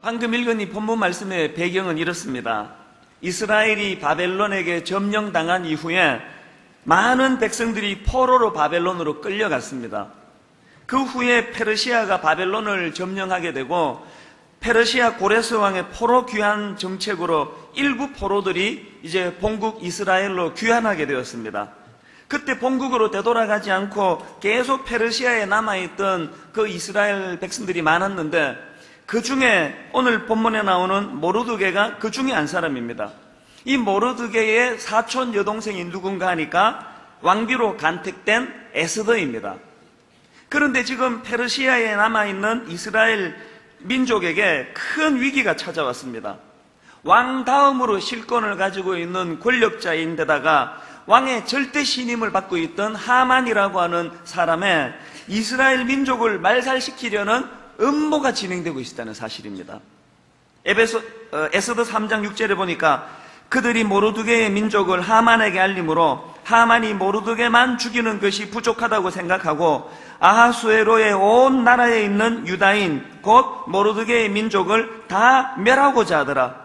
방금 읽은 이 본문 말씀의 배경은 이렇습니다. 이스라엘이 바벨론에게 점령당한 이후에 많은 백성들이 포로로 바벨론으로 끌려갔습니다. 그 후에 페르시아가 바벨론을 점령하게 되고 페르시아 고레스 왕의 포로 귀환 정책으로 일부 포로들이 이제 본국 이스라엘로 귀환하게 되었습니다. 그때 본국으로 되돌아가지 않고 계속 페르시아에 남아있던 그 이스라엘 백성들이 많았는데 그 중에 오늘 본문에 나오는 모르드게가 그 중에 한 사람입니다. 이 모르드게의 사촌 여동생이 누군가 하니까 왕비로 간택된 에스더입니다. 그런데 지금 페르시아에 남아있는 이스라엘 민족에게 큰 위기가 찾아왔습니다. 왕 다음으로 실권을 가지고 있는 권력자인데다가 왕의 절대 신임을 받고 있던 하만이라고 하는 사람의 이스라엘 민족을 말살시키려는 음모가 진행되고 있다는 사실입니다. 에스더 3장 6절에 보니까 그들이 모르드게의 민족을 하만에게 알림으로 하만이 모르드게만 죽이는 것이 부족하다고 생각하고 아하수에로의 온 나라에 있는 유다인 곧 모르드게의 민족을 다 멸하고자 하더라.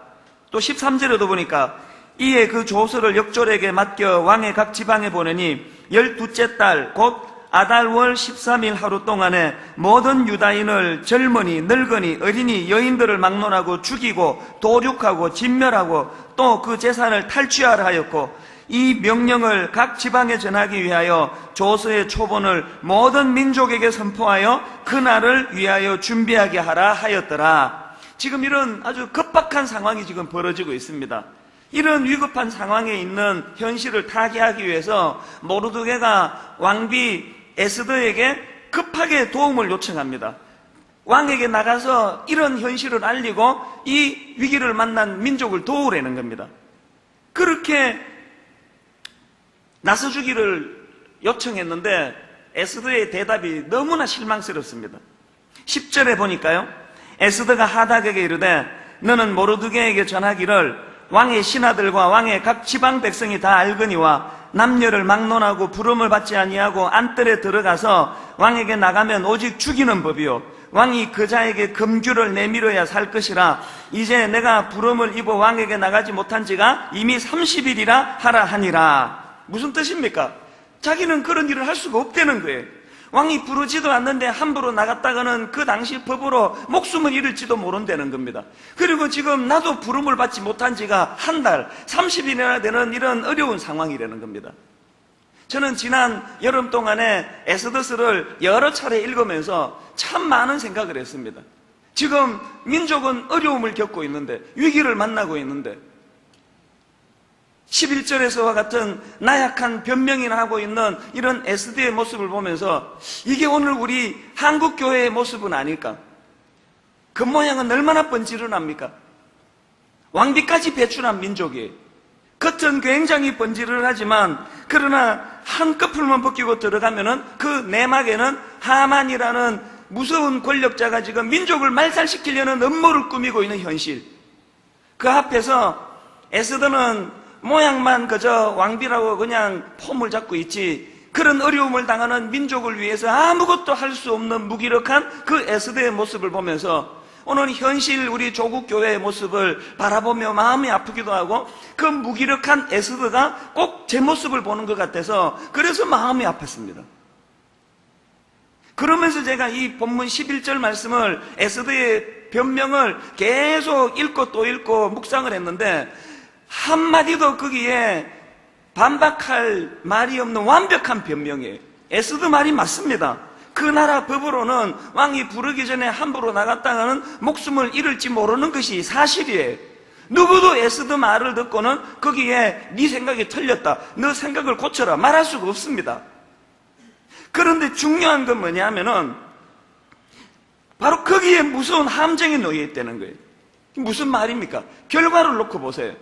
또 13절에도 보니까 이에 그 조서를 역졸에게 맡겨 왕의 각 지방에 보내니 12째 달 곧 아달월 13일 하루 동안에 모든 유다인을 젊은이, 늙은이, 어린이, 여인들을 막론하고 죽이고 도륙하고 진멸하고 또 그 재산을 탈취하라 하였고 이 명령을 각 지방에 전하기 위하여 조서의 초본을 모든 민족에게 선포하여 그날을 위하여 준비하게 하라 하였더라. 지금 이런 아주 급박한 상황이 지금 벌어지고 있습니다. 이런 위급한 상황에 있는 현실을 타개하기 위해서 모르드게가 왕비 에스더에게 급하게 도움을 요청합니다. 왕에게 나가서 이런 현실을 알리고 이 위기를 만난 민족을 도우라는 겁니다. 그렇게 나서주기를 요청했는데 에스더의 대답이 너무나 실망스럽습니다. 10절에 보니까요, 에스더가 하닥에게 이르되 너는 모르드게에게 전하기를 왕의 신하들과 왕의 각 지방 백성이 다 알거니와 남녀를 막론하고 부름을 받지 아니하고 안뜰에 들어가서 왕에게 나가면 오직 죽이는 법이요 왕이 그 자에게 금규를 내밀어야 살 것이라. 이제 내가 부름을 입어 왕에게 나가지 못한 지가 이미 30일이라 하라 하니라. 무슨 뜻입니까? 자기는 그런 일을 할 수가 없다는 거예요. 왕이 부르지도 않는데 함부로 나갔다가는 그 당시 법으로 목숨을 잃을지도 모른다는 겁니다. 그리고 지금 나도 부름을 받지 못한 지가 한 달, 30일이나 되는 이런 어려운 상황이라는 겁니다. 저는 지난 여름 동안에 에스더서를 여러 차례 읽으면서 참 많은 생각을 했습니다. 지금 민족은 어려움을 겪고 있는데, 위기를 만나고 있는데 11절에서와 같은 나약한 변명이나 하고 있는 이런 에스더의 모습을 보면서 이게 오늘 우리 한국교회의 모습은 아닐까? 그 모양은 얼마나 번지르합니까? 왕비까지 배출한 민족이에요. 겉은 굉장히 번지르하지만 그러나 한꺼풀만 벗기고 들어가면은 그 내막에는 하만이라는 무서운 권력자가 지금 민족을 말살시키려는 음모를 꾸미고 있는 현실. 그 앞에서 에스더는 모양만 그저 왕비라고 그냥 폼을 잡고 있지, 그런 어려움을 당하는 민족을 위해서 아무것도 할 수 없는 무기력한 그 에스더의 모습을 보면서 오늘 현실 우리 조국 교회의 모습을 바라보며 마음이 아프기도 하고 그 무기력한 에스더가 꼭 제 모습을 보는 것 같아서 그래서 마음이 아팠습니다. 그러면서 제가 이 본문 11절 말씀을 에스더의 변명을 계속 읽고 또 읽고 묵상을 했는데 한마디도 거기에 반박할 말이 없는 완벽한 변명이에요. 에스더 말이 맞습니다. 그 나라 법으로는 왕이 부르기 전에 함부로 나갔다가는 목숨을 잃을지 모르는 것이 사실이에요. 누구도 에스더 말을 듣고는 거기에 네 생각이 틀렸다, 너 생각을 고쳐라 말할 수가 없습니다. 그런데 중요한 건 뭐냐면은 바로 거기에 무서운 함정이 놓여 있다는 거예요. 무슨 말입니까? 결과를 놓고 보세요.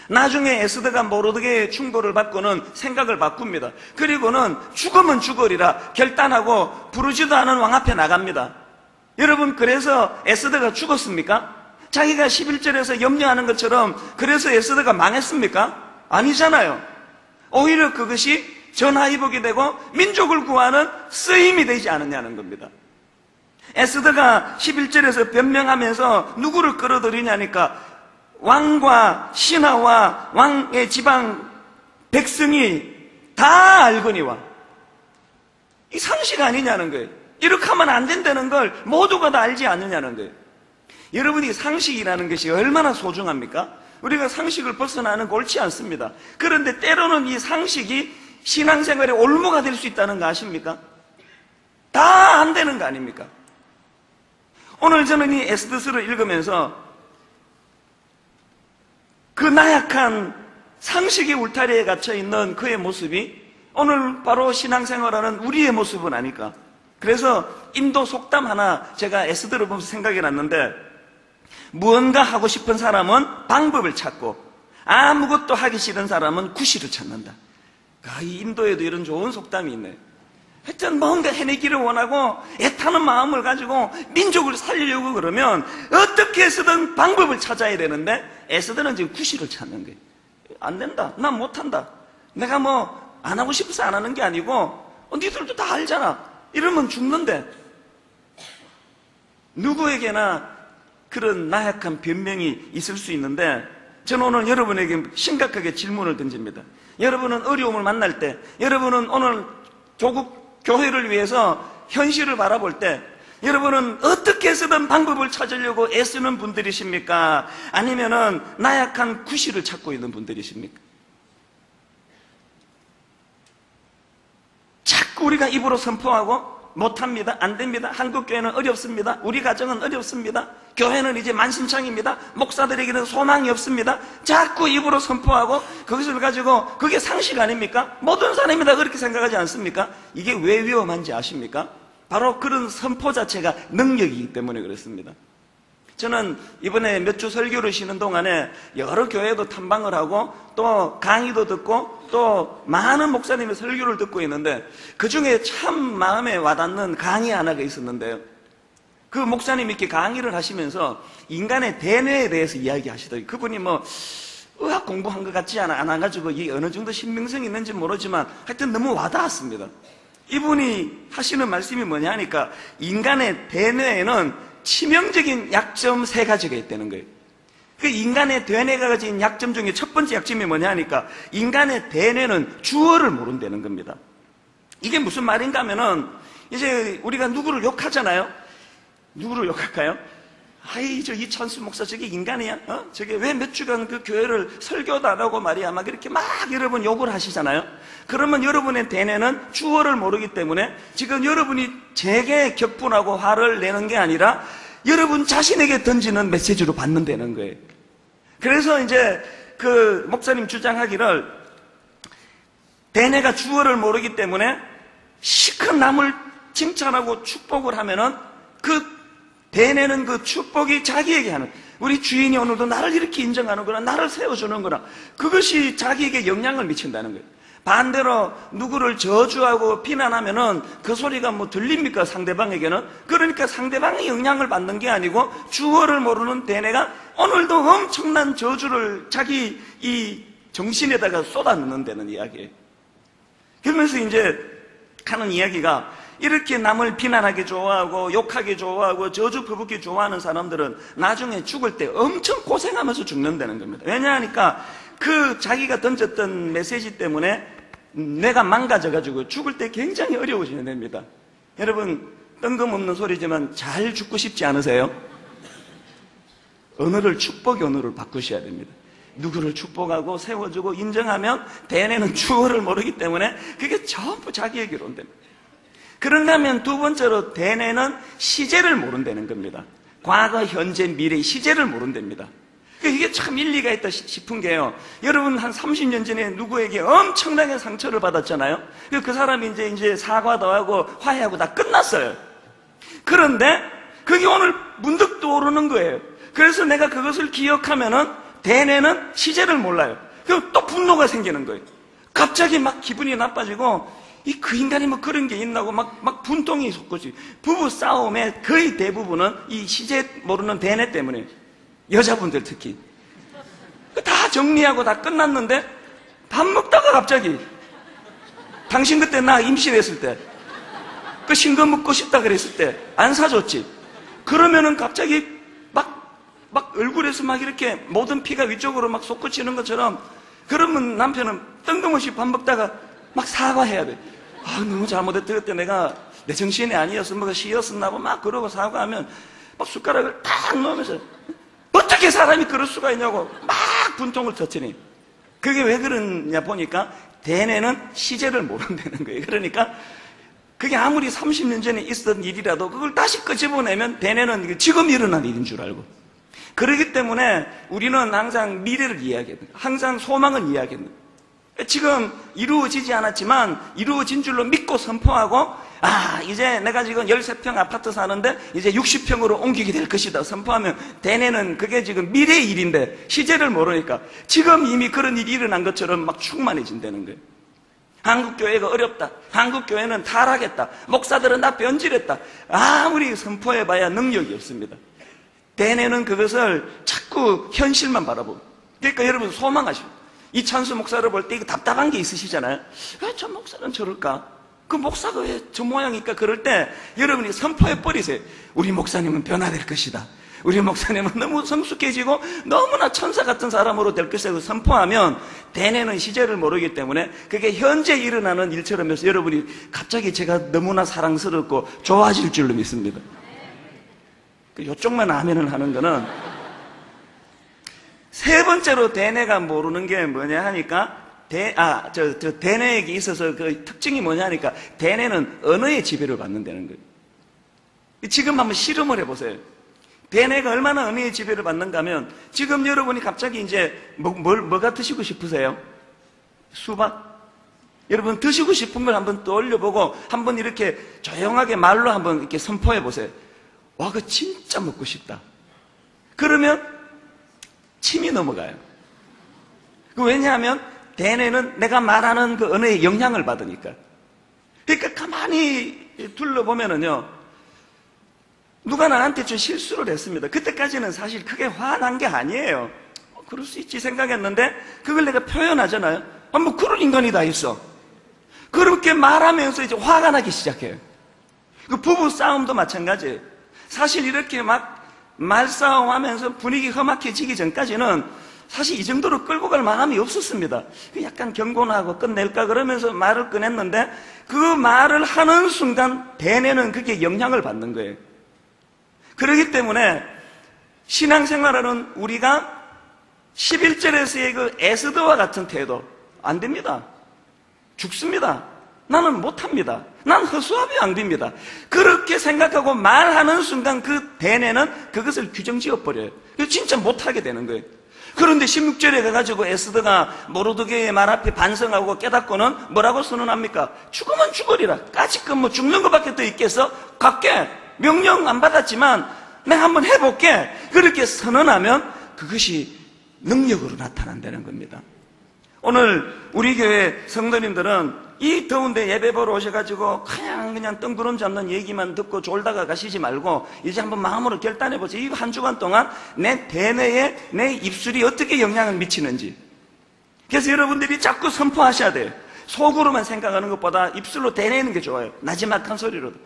나중에 에스더가 모르드게의 충고를 받고는 생각을 바꿉니다. 그리고는 죽으면 죽으리라 결단하고 부르지도 않은 왕 앞에 나갑니다. 여러분, 그래서 에스더가 죽었습니까? 자기가 11절에서 염려하는 것처럼 그래서 에스더가 망했습니까? 아니잖아요. 오히려 그것이 전화위복이 되고 민족을 구하는 쓰임이 되지 않느냐는 겁니다. 에스더가 11절에서 변명하면서 누구를 끌어들이냐니까 왕과 신하와 왕의 지방 백성이 다 알거니와. 이 상식 아니냐는 거예요. 이렇게 하면 안 된다는 걸 모두가 다 알지 않느냐는 거예요. 여러분이 상식이라는 것이 얼마나 소중합니까? 우리가 상식을 벗어나는 거 옳지 않습니다. 그런데 때로는 이 상식이 신앙생활의 올무가 될 수 있다는 거 아십니까? 다 안 되는 거 아닙니까? 오늘 저는 이 에스더서를 읽으면서 그 나약한 상식의 울타리에 갇혀 있는 그의 모습이 오늘 바로 신앙생활하는 우리의 모습은 아닐까. 그래서 인도 속담 하나 제가 에스더를 보면서 생각이 났는데, 무언가 하고 싶은 사람은 방법을 찾고 아무것도 하기 싫은 사람은 구실을 찾는다. 이 인도에도 이런 좋은 속담이 있네. 하여튼 뭔가 해내기를 원하고 애타는 마음을 가지고 민족을 살리려고 그러면 어떻게 해서든 방법을 찾아야 되는데, 에스더는 지금 구실을 찾는 거예요. 안 된다. 난 못한다. 내가 뭐 안 하고 싶어서 안 하는 게 아니고 니들도 다 알잖아. 이러면 죽는데. 누구에게나 그런 나약한 변명이 있을 수 있는데, 저는 오늘 여러분에게 심각하게 질문을 던집니다. 여러분은 어려움을 만날 때, 여러분은 오늘 조국 교회를 위해서 현실을 바라볼 때, 여러분은 어떻게 해서든 방법을 찾으려고 애쓰는 분들이십니까? 아니면은 나약한 구실을 찾고 있는 분들이십니까? 자꾸 우리가 입으로 선포하고 못합니다, 안 됩니다, 한국교회는 어렵습니다, 우리 가정은 어렵습니다, 교회는 이제 만신창입니다, 목사들에게는 소망이 없습니다, 자꾸 입으로 선포하고 그것을 가지고, 그게 상식 아닙니까? 모든 사람이 다 그렇게 생각하지 않습니까? 이게 왜 위험한지 아십니까? 바로 그런 선포 자체가 능력이기 때문에 그렇습니다. 저는 이번에 몇 주 설교를 쉬는 동안에 여러 교회도 탐방을 하고 또 강의도 듣고 또 많은 목사님의 설교를 듣고 있는데, 그 중에 참 마음에 와닿는 강의 하나가 있었는데요, 그 목사님이 이렇게 강의를 하시면서 인간의 대뇌에 대해서 이야기하시더라고요. 그분이 뭐 의학 공부한 것 같지 안 해가지고 이게 어느 정도 신빙성이 있는지 모르지만 하여튼 너무 와닿았습니다. 이분이 하시는 말씀이 뭐냐 하니까, 인간의 대뇌에는 치명적인 약점 3가지가 있다는 거예요. 그 인간의 대뇌가 가진 약점 중에 첫 번째 약점이 뭐냐 하니까, 인간의 대뇌는 주어를 모른다는 겁니다. 이게 무슨 말인가 하면은, 이제 우리가 누구를 욕하잖아요. 누구를 욕할까요? 아이, 저 이찬수 목사 저게 인간이야? 저게 왜 몇 주간 그 교회를 설교도 안 하고 말이야, 막 이렇게 막 여러분 욕을 하시잖아요. 그러면 여러분의 대뇌는 주어를 모르기 때문에 지금 여러분이 제게 격분하고 화를 내는 게 아니라 여러분 자신에게 던지는 메시지로 받는다는 거예요. 그래서 이제 그 목사님 주장하기를, 대뇌가 주어를 모르기 때문에 시큰 남을 칭찬하고 축복을 하면은 그 대뇌는 그 축복이 자기에게 하는, 우리 주인이 오늘도 나를 이렇게 인정하는구나, 나를 세워주는구나, 그것이 자기에게 영향을 미친다는 거예요. 반대로 누구를 저주하고 비난하면은 그 소리가 뭐 들립니까, 상대방에게는? 그러니까 상대방이 영향을 받는 게 아니고 주어를 모르는 대뇌가 오늘도 엄청난 저주를 자기 이 정신에다가 쏟아넣는다는 이야기예요. 그러면서 이제 하는 이야기가, 이렇게 남을 비난하기 좋아하고 욕하기 좋아하고 저주 퍼붓기 좋아하는 사람들은 나중에 죽을 때 엄청 고생하면서 죽는다는 겁니다. 왜냐하니까 그 자기가 던졌던 메시지 때문에 뇌가 망가져가지고 죽을 때 굉장히 어려워지는 됩니다. 여러분, 뜬금없는 소리지만 잘 죽고 싶지 않으세요? 언어를, 축복의 언어를 바꾸셔야 됩니다. 누구를 축복하고 세워주고 인정하면 대뇌는 주어를 모르기 때문에 그게 전부 자기에게로 온답니다. 그런가 하면 두 번째로, 대뇌는 시제를 모른다는 겁니다. 과거, 현재, 미래 시제를 모른답니다. 이게 참 일리가 있다 싶은 게요, 여러분 한 30년 전에 누구에게 엄청나게 상처를 받았잖아요. 그 사람이 이제 사과도 하고 화해하고 다 끝났어요. 그런데 그게 오늘 문득 떠오르는 거예요. 그래서 내가 그것을 기억하면은 대뇌는 시제를 몰라요. 그럼 또 분노가 생기는 거예요. 갑자기 막 기분이 나빠지고, 그 인간이 뭐 그런 게 있나고 막 분통이 솟구지. 부부 싸움의 거의 대부분은 이 시제 모르는 대뇌 때문에, 여자분들 특히. 다 정리하고 다 끝났는데 밥 먹다가 갑자기, 당신 그때 나 임신했을 때 그 신거 먹고 싶다 그랬을 때 안 사줬지. 그러면은 갑자기 막 얼굴에서 막 이렇게 모든 피가 위쪽으로 막 솟구치는 것처럼, 그러면 남편은 뜬금없이 밥 먹다가 막 사과해야 돼. 아, 너무 잘못했다. 그때 내가 내 정신이 아니었어. 뭐가 시였었나 봐. 막 그러고 사과하면 막 숟가락을 딱 넣으면서 어떻게 사람이 그럴 수가 있냐고 막 분통을 터치니. 그게 왜 그러냐 보니까 대뇌는 시제를 모른다는 거예요. 그러니까 그게 아무리 30년 전에 있었던 일이라도 그걸 다시 끄집어내면 대뇌는 지금 일어난 일인 줄 알고. 그렇기 때문에 우리는 항상 미래를 이야기합니다. 항상 소망은 이야기합니다. 지금 이루어지지 않았지만 이루어진 줄로 믿고 선포하고, 아, 이제 내가 지금 13평 아파트 사는데 이제 60평으로 옮기게 될 것이다 선포하면 대뇌는 그게 지금 미래의 일인데 시제를 모르니까 지금 이미 그런 일이 일어난 것처럼 막 충만해진다는 거예요. 한국교회가 어렵다. 한국교회는 타락했다. 목사들은 다 변질했다. 아무리 선포해봐야 능력이 없습니다. 대뇌는 그것을 자꾸 현실만 바라보고. 그러니까 여러분 소망하시고, 이찬수 목사를 볼 때 이거 답답한 게 있으시잖아요. 왜 저 목사는 저럴까? 그 목사가 왜 저 모양일까? 그럴 때 여러분이 선포해버리세요. 우리 목사님은 변화될 것이다. 우리 목사님은 너무 성숙해지고 너무나 천사 같은 사람으로 될 것이라고 선포하면 대뇌는 시제를 모르기 때문에 그게 현재 일어나는 일처럼 해서 여러분이 갑자기 제가 너무나 사랑스럽고 좋아질 줄로 믿습니다. 이쪽만 아멘을 하는 거는. 세 번째로 대뇌가 모르는 게 뭐냐 하니까 대뇌에게 있어서 그 특징이 뭐냐 하니까 대뇌는 언어의 지배를 받는다는 거예요. 지금 한번 실험을 해보세요. 대뇌가 얼마나 언어의 지배를 받는가 하면, 지금 여러분이 갑자기 이제 뭐가 드시고 싶으세요? 수박? 여러분 드시고 싶은 걸 한번 떠올려보고 한번 이렇게 조용하게 말로 한번 이렇게 선포해 보세요. 와, 그거 진짜 먹고 싶다. 그러면 침이 넘어가요. 왜냐하면 대뇌는 내가 말하는 그 언어의 영향을 받으니까. 그러니까 가만히 둘러보면은요, 누가 나한테 좀 실수를 했습니다. 그때까지는 사실 크게 화난 게 아니에요. 그럴 수 있지 생각했는데 그걸 내가 표현하잖아요. 뭐 그런 인간이 다 있어. 그렇게 말하면서 이제 화가 나기 시작해요. 그 부부 싸움도 마찬가지예요. 사실 이렇게 막 말싸움하면서 분위기 험악해지기 전까지는 사실 이 정도로 끌고 갈 마음이 없었습니다. 약간 경고나고 끝낼까 그러면서 말을 꺼냈는데 그 말을 하는 순간 대뇌는 그게 영향을 받는 거예요. 그렇기 때문에 신앙생활하는 우리가 11절에서의 그 에스더와 같은 태도 안 됩니다. 죽습니다. 나는 못합니다. 난 허수아비 왕비입니다. 그렇게 생각하고 말하는 순간 그 대뇌는 그것을 규정지어버려요. 진짜 못하게 되는 거예요. 그런데 16절에 가가지고 에스더가 모르드게의 말 앞에 반성하고 깨닫고는 뭐라고 선언합니까? 죽으면 죽으리라. 까짓건 뭐 죽는 것밖에 더 있겠어? 갈게. 명령 안 받았지만 내가 한번 해볼게. 그렇게 선언하면 그것이 능력으로 나타난다는 겁니다. 오늘 우리 교회 성도님들은 이 더운데 예배 보러 오셔가지고 그냥 뜬구름 잡는 얘기만 듣고 졸다가 가시지 말고 이제 한번 마음으로 결단해보세요. 이 한 주간 동안 내 대뇌에 내 입술이 어떻게 영향을 미치는지. 그래서 여러분들이 자꾸 선포하셔야 돼요. 속으로만 생각하는 것보다 입술로 대내는 게 좋아요. 나지막한 소리로도.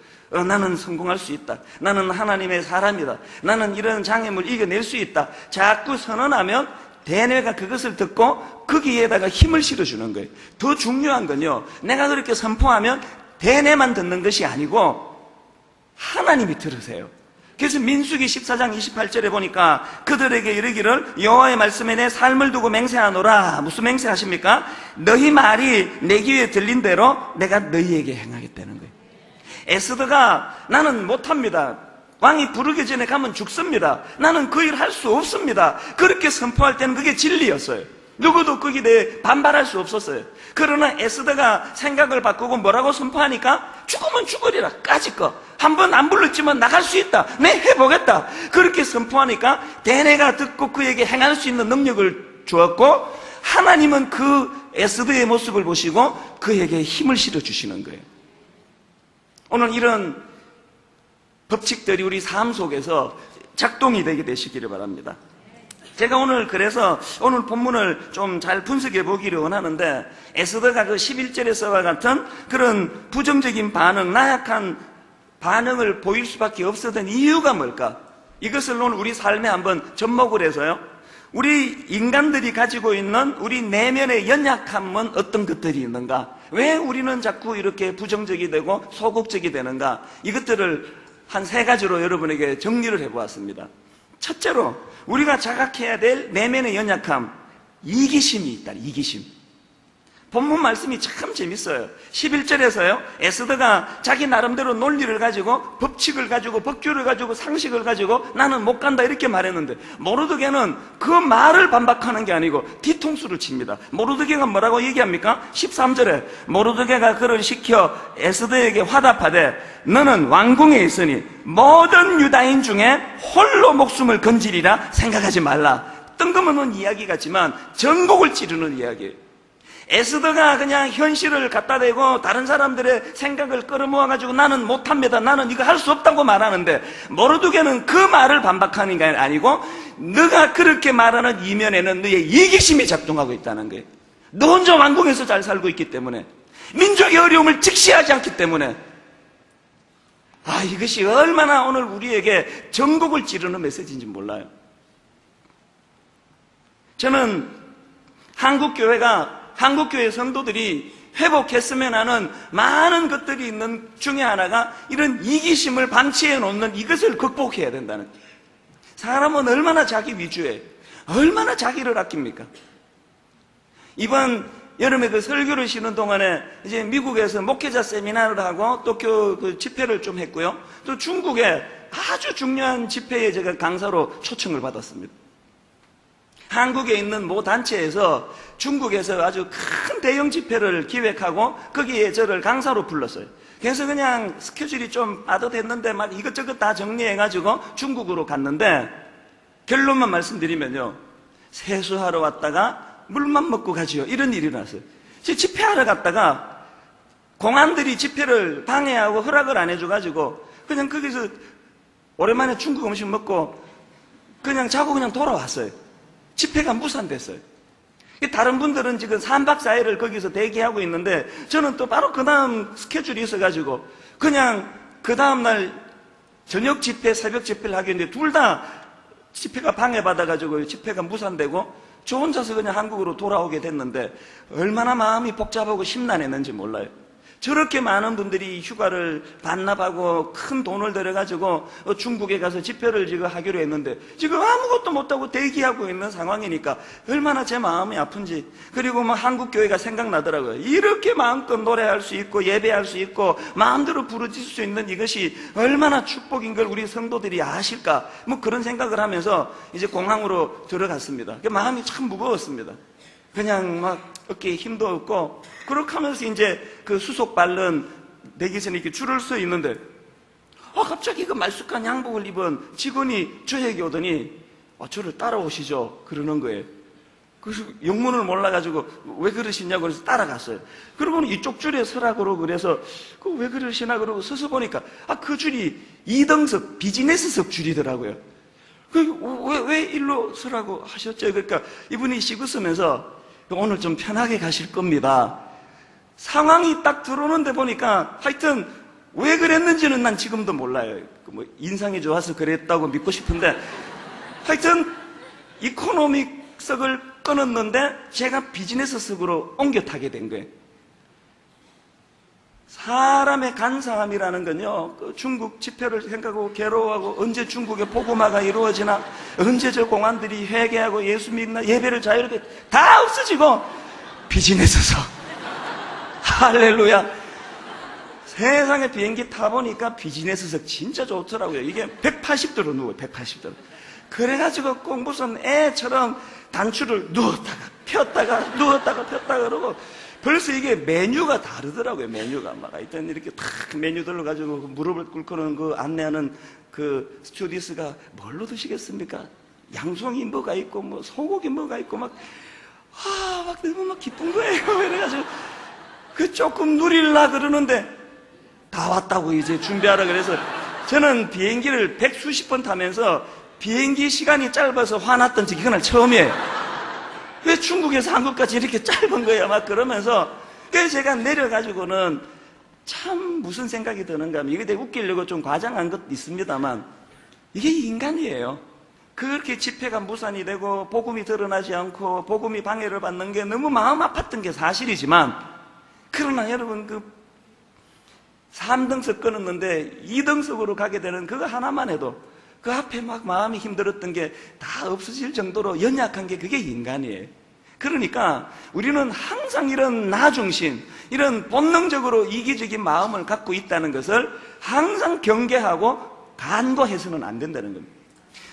나는 성공할 수 있다. 나는 하나님의 사람이다. 나는 이런 장애물을 이겨낼 수 있다. 자꾸 선언하면 대뇌가 그것을 듣고 거기에다가 힘을 실어주는 거예요. 더 중요한 건요, 내가 그렇게 선포하면 대뇌만 듣는 것이 아니고 하나님이 들으세요. 그래서 민수기 14장 28절에 보니까 그들에게 이르기를 여호와의 말씀에 내 삶을 두고 맹세하노라. 무슨 맹세하십니까? 너희 말이 내 귀에 들린 대로 내가 너희에게 행하겠다는 거예요. 에스더가 나는 못합니다. 왕이 부르기 전에 가면 죽습니다. 나는 그 일 할 수 없습니다. 그렇게 선포할 때는 그게 진리였어요. 누구도 거기에 대해 반발할 수 없었어요. 그러나 에스더가 생각을 바꾸고 뭐라고 선포하니까 죽으면 죽으리라. 까짓거. 한번 안 불렀지만 나갈 수 있다. 내 해보겠다. 그렇게 선포하니까 대뇌가 듣고 그에게 행할 수 있는 능력을 주었고 하나님은 그 에스더의 모습을 보시고 그에게 힘을 실어주시는 거예요. 오늘 이런 법칙들이 우리 삶 속에서 작동이 되게 되시기를 바랍니다. 제가 오늘 그래서 오늘 본문을 좀 잘 분석해 보기를 원하는데 에스더가 그 11절에서와 같은 그런 부정적인 반응, 나약한 반응을 보일 수밖에 없었던 이유가 뭘까? 이것을 오늘 우리 삶에 한번 접목을 해서요, 우리 인간들이 가지고 있는 우리 내면의 연약함은 어떤 것들이 있는가? 왜 우리는 자꾸 이렇게 부정적이 되고 소극적이 되는가? 이것들을 한 3가지로 여러분에게 정리를 해보았습니다. 첫째로 우리가 자각해야 될 내면의 연약함, 이기심이 있다. 이기심. 본문 말씀이 참 재밌어요. 11절에서요, 에스더가 자기 나름대로 논리를 가지고, 법칙을 가지고, 법규를 가지고, 상식을 가지고 나는 못 간다 이렇게 말했는데, 모르드게는 그 말을 반박하는 게 아니고 뒤통수를 칩니다. 모르드게가 뭐라고 얘기합니까? 13절에 모르드게가 그를 시켜 에스더에게 화답하되 너는 왕궁에 있으니 모든 유다인 중에 홀로 목숨을 건지리라 생각하지 말라. 뜬금없는 이야기 같지만 전곡을 찌르는 이야기예요. 에스더가 그냥 현실을 갖다 대고 다른 사람들의 생각을 끌어모아가지고 나는 못합니다, 나는 이거 할 수 없다고 말하는데, 모르드게는 그 말을 반박하는 게 아니고 너가 그렇게 말하는 이면에는 너의 이기심이 작동하고 있다는 거예요. 너 혼자 왕궁에서 잘 살고 있기 때문에, 민족의 어려움을 직시하지 않기 때문에. 이것이 얼마나 오늘 우리에게 전곡을 찌르는 메시지인지 몰라요. 저는 한국교회 성도들이 회복했으면 하는 많은 것들이 있는 중에 하나가 이런 이기심을 방치해 놓는 이것을 극복해야 된다는 거예요. 사람은 얼마나 자기 위주해, 얼마나 자기를 아낍니까? 이번 여름에 그 설교를 쉬는 동안에 이제 미국에서 목회자 세미나를 하고 또 그 집회를 좀 했고요. 또 중국에 아주 중요한 집회에 제가 강사로 초청을 받았습니다. 한국에 있는 모 단체에서 중국에서 아주 큰 대형 집회를 기획하고 거기에 저를 강사로 불렀어요. 그래서 그냥 스케줄이 좀 빠듯했는데 막 이것저것 다 정리해가지고 중국으로 갔는데, 결론만 말씀드리면요, 세수하러 왔다가 물만 먹고 가지요, 이런 일이 났어요. 집회하러 갔다가 공안들이 집회를 방해하고 허락을 안 해줘가지고 그냥 거기서 오랜만에 중국 음식 먹고 그냥 자고 그냥 돌아왔어요. 집회가 무산됐어요. 다른 분들은 지금 3박 4일을 거기서 대기하고 있는데, 저는 또 바로 그 다음 스케줄이 있어가지고 그냥 그 다음날 저녁 집회, 새벽 집회를 하겠는데 둘 다 집회가 방해받아가지고 집회가 무산되고 저 혼자서 그냥 한국으로 돌아오게 됐는데, 얼마나 마음이 복잡하고 심란했는지 몰라요. 저렇게 많은 분들이 휴가를 반납하고 큰 돈을 들여가지고 중국에 가서 집회를 지금 하기로 했는데 지금 아무것도 못하고 대기하고 있는 상황이니까 얼마나 제 마음이 아픈지. 그리고 뭐 한국교회가 생각나더라고요. 이렇게 마음껏 노래할 수 있고 예배할 수 있고 마음대로 부르짖을 수 있는 이것이 얼마나 축복인 걸 우리 성도들이 아실까, 뭐 그런 생각을 하면서 이제 공항으로 들어갔습니다. 마음이 참 무거웠습니다. 그냥 막 어깨에 힘도 없고, 그렇게 하면서 이제 그 수속 바른 대기선에 이렇게 줄을 서 있는데, 갑자기 그 말쑥한 양복을 입은 직원이 저에게 오더니, 저를 따라오시죠, 그러는 거예요. 그래서 영문을 몰라가지고 왜 그러시냐고 그래서 따라갔어요. 그러고는 이쪽 줄에 서라고 그래서 왜 그러시나 그러고 서서 보니까 그 줄이 2등석 비즈니스석 줄이더라고요. 왜 일로 서라고 하셨죠? 그러니까 이분이 씹으면서 오늘 좀 편하게 가실 겁니다. 상황이 딱 들어오는데 보니까 하여튼 왜 그랬는지는 난 지금도 몰라요. 뭐 인상이 좋아서 그랬다고 믿고 싶은데, 하여튼 이코노믹석을 끊었는데 제가 비즈니스석으로 옮겨 타게 된 거예요. 사람의 간사함이라는 건요, 그 중국 집회를 생각하고 괴로워하고 언제 중국에 복음화가 이루어지나, 언제 저 공안들이 회개하고 예수 믿나, 예배를 자유롭게 다 없어지고 비즈니스석. 할렐루야. 세상에 비행기 타보니까 비즈니스석 진짜 좋더라고요. 이게 180도로 누워요. 180도로. 그래가지고 꼭 무슨 애처럼 단추를 누웠다가 폈다가 누웠다가 폈다가 그러고, 벌써 이게 메뉴가 다르더라고요. 메뉴가 막 하여튼 이렇게 탁 메뉴들로 가지고 무릎을 꿇고는 그 안내하는 그 스튜어디스가 뭘로 드시겠습니까? 양송이 뭐가 있고 뭐 소고기 뭐가 있고 막 너무 막 기쁜 거예요. 그래가지고 그 조금 누릴라 그러는데 다 왔다고 이제 준비하라 그래서, 저는 비행기를 100수십 번 타면서 비행기 시간이 짧아서 화났던 적이 그날 처음이에요. 왜 중국에서 한국까지 이렇게 짧은 거야? 막 그러면서, 그래서 제가 내려가지고는 참 무슨 생각이 드는가 하면, 이게 되게 웃기려고 좀 과장한 것도 있습니다만, 이게 인간이에요. 그렇게 집회가 무산이 되고 복음이 드러나지 않고 복음이 방해를 받는 게 너무 마음 아팠던 게 사실이지만, 그러나 여러분, 그 3등석 끊었는데 2등석으로 가게 되는 그거 하나만 해도 그 앞에 막 마음이 힘들었던 게 다 없어질 정도로 연약한 게 그게 인간이에요. 그러니까 우리는 항상 이런 나중심, 이런 본능적으로 이기적인 마음을 갖고 있다는 것을 항상 경계하고 간과해서는 안 된다는 겁니다.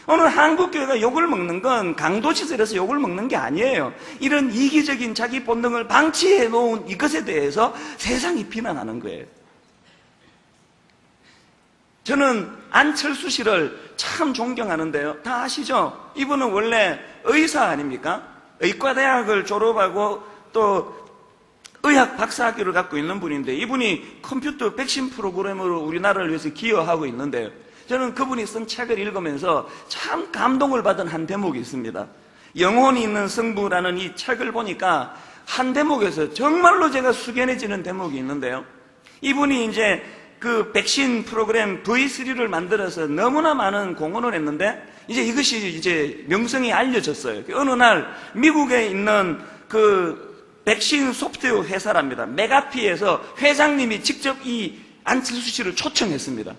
오늘 한국교회가 욕을 먹는 건 강도짓을해서 욕을 먹는 게 아니에요. 이런 이기적인 자기 본능을 방치해 놓은 이것에 대해서 세상이 비난하는 거예요. 저는 안철수 씨를 참 존경하는데요. 다 아시죠? 이분은 원래 의사 아닙니까? 의과대학을 졸업하고 또 의학 박사학위를 갖고 있는 분인데, 이분이 컴퓨터 백신 프로그램으로 우리나라를 위해서 기여하고 있는데요. 저는 그분이 쓴 책을 읽으면서 참 감동을 받은 한 대목이 있습니다. 영혼이 있는 승부라는 이 책을 보니까 한 대목에서 정말로 제가 숙연해지는 대목이 있는데요. 이분이 이제 그 백신 프로그램 V3를 만들어서 너무나 많은 공헌을 했는데, 이제 이것이 이제 명성이 알려졌어요. 어느 날 미국에 있는 그 백신 소프트웨어 회사랍니다. 메가피에서 회장님이 직접 이 안철수 씨를 초청했습니다.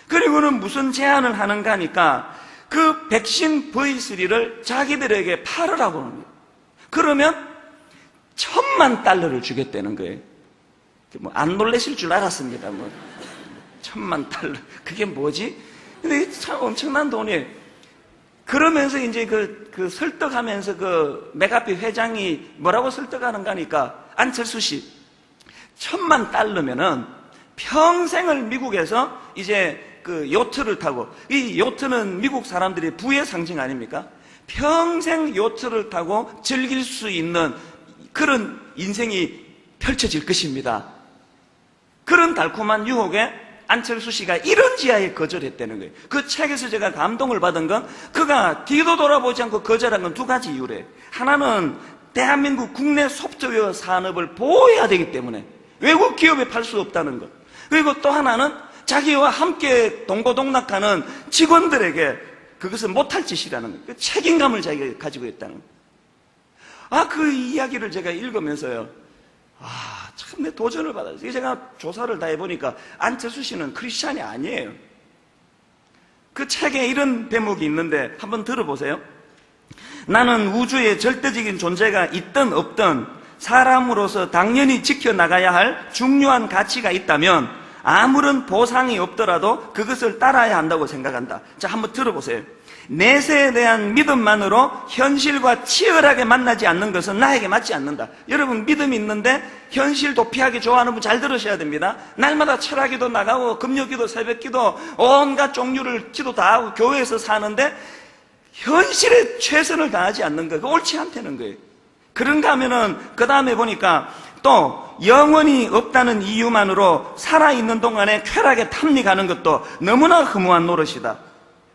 그리고는 무슨 제안을 하는가 하니까 그 백신 V3를 자기들에게 팔으라고 합니다. 그러면 $10,000,000를 주겠다는 거예요. 뭐 안 놀라실 줄 알았습니다. 뭐 $10,000,000, 그게 뭐지? 근데 참 엄청난 돈이에요. 그러면서 이제 그 설득하면서 그 메가피 회장이 뭐라고 설득하는가 하니까, 안철수 씨, $10,000,000면은 평생을 미국에서 이제 그 요트를 타고, 이 요트는 미국 사람들의 부의 상징 아닙니까? 평생 요트를 타고 즐길 수 있는 그런 인생이 펼쳐질 것입니다. 그런 달콤한 유혹에 안철수 씨가 이런 지하에 거절했다는 거예요. 그 책에서 제가 감동을 받은 건, 그가 뒤도 돌아보지 않고 거절한 건 두 가지 이유래. 하나는 대한민국 국내 소프트웨어 산업을 보호해야 되기 때문에 외국 기업에 팔 수 없다는 것. 그리고 또 하나는 자기와 함께 동고동락하는 직원들에게 그것을 못할 짓이라는 거예요. 그 책임감을 자기가 가지고 있다는 거예요. 그 이야기를 제가 읽으면서요, 참 내 도전을 받았어요. 제가 조사를 다 해보니까 안철수 씨는 크리스찬이 아니에요. 그 책에 이런 대목이 있는데 한번 들어보세요. 나는 우주에 절대적인 존재가 있든 없든 사람으로서 당연히 지켜나가야 할 중요한 가치가 있다면 아무런 보상이 없더라도 그것을 따라야 한다고 생각한다. 자, 한번 들어보세요. 내세에 대한 믿음만으로 현실과 치열하게 만나지 않는 것은 나에게 맞지 않는다. 여러분, 믿음이 있는데 현실 도피하기 좋아하는 분 잘 들으셔야 됩니다. 날마다 철학기도 나가고 금요기도 새벽기도 온갖 종류를 기도 다 하고 교회에서 사는데 현실에 최선을 다하지 않는 거, 그거 옳지 않다는 거예요. 그런가 하면은 그 다음에 보니까 또 영원히 없다는 이유만으로 살아있는 동안에 쾌락에 탐닉하는 것도 너무나 허무한 노릇이다.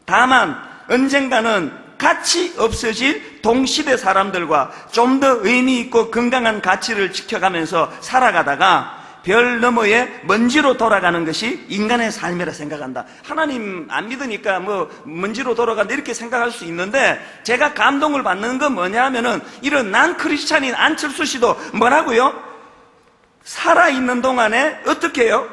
다만 언젠가는 가치 없어질 동시대 사람들과 좀 더 의미 있고 건강한 가치를 지켜가면서 살아가다가 별 너머에 먼지로 돌아가는 것이 인간의 삶이라 생각한다. 하나님 안 믿으니까 뭐 먼지로 돌아간다 이렇게 생각할 수 있는데, 제가 감동을 받는 건 뭐냐 하면은 이런 난 크리스찬인 안철수 씨도 뭐라고요? 살아있는 동안에 어떻게 해요?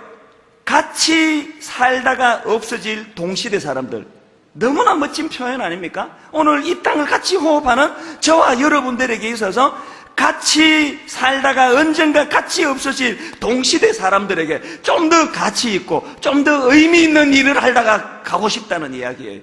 같이 살다가 없어질 동시대 사람들. 너무나 멋진 표현 아닙니까? 오늘 이 땅을 같이 호흡하는 저와 여러분들에게 있어서 같이 살다가 언젠가 같이 없어질 동시대 사람들에게 좀 더 가치 있고 좀 더 의미 있는 일을 하다가 가고 싶다는 이야기예요.